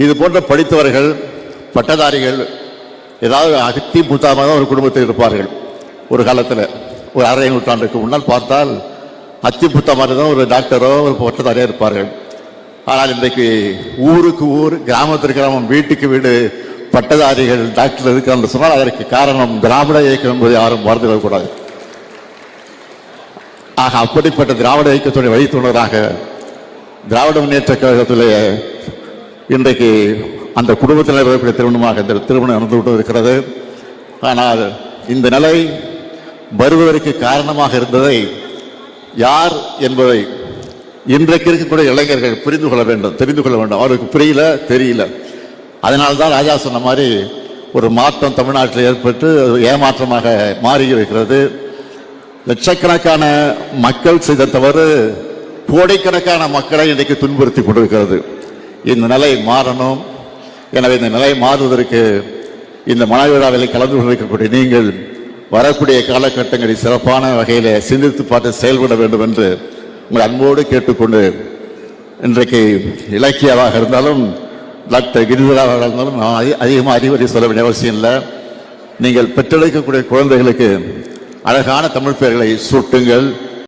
இது போன்ற படித்தவர்கள் பட்டதாரிகள் ஏதாவது அகத்தி முத்தாமாக தான் ஒரு குடும்பத்தில் இருப்பார்கள். ஒரு காலத்தில் ஒரு அரை நூற்றாண்டுக்கு முன்னால் பார்த்தால் அத்தி புத்த மாதிரி தான் ஒரு டாக்டரோ ஒரு பட்டதாரியாக இருப்பார்கள். ஆனால் இன்றைக்கு ஊருக்கு ஊர், கிராமத்திற்கு கிராமம், வீட்டுக்கு வீடு பட்டதாரிகள் டாக்டர் இருக்கிறான்னு சொன்னால் அதற்கு காரணம் திராவிட இயக்கம் என்பதை யாரும் மறந்து விடக்கூடாது. ஆக அப்படிப்பட்ட திராவிட இயக்கத்துடைய வழித்துணராக திராவிட முன்னேற்ற கழகத்திலே இன்றைக்கு அந்த குடும்பத்தில் இருக்கக்கூடிய திருமணமாக இந்த திருமணம் நடந்து கொண்டு இருக்கிறது. ஆனால் இந்த நிலை வருவதற்கு காரணமாக இருந்ததை யார் என்பதை இன்றைக்கு இருக்கக்கூடிய இளைஞர்கள் புரிந்து கொள்ள வேண்டும், தெரிந்து கொள்ள வேண்டும். அவருக்கு புரியல, தெரியல. அதனால்தான் ராஜா சொன்ன மாதிரி ஒரு மாற்றம் தமிழ்நாட்டில் ஏற்பட்டு ஏமாற்றமாக மாறி இருக்கிறது. லட்சக்கணக்கான மக்கள் செய்த தவறு கோடைக்கணக்கான மக்களை இன்றைக்கு துன்புறுத்தி கொண்டிருக்கிறது. இந்த நிலை மாறணும். எனவே இந்த நிலை மாறுவதற்கு இந்த மனவிழாவில் கலந்து கொண்டிருக்கக்கூடிய நீங்கள் வரக்கூடிய காலகட்டங்களில் சிறப்பான வகையில் சிந்தித்து பார்த்து செயல்பட வேண்டும் என்று உங்கள் அன்போடு கேட்டுக்கொண்டு, இன்றைக்கு இலக்கியாவாக இருந்தாலும் டாக்டர் கிரிதராவாக இருந்தாலும் நான் அதிகமாக அறிவுரை சொல்ல வேண்டிய அவசியம் இல்லை. நீங்கள் பெற்றெடுக்கக்கூடிய குழந்தைகளுக்கு அழகான தமிழ் பெயர்களை சூட்டுங்கள்.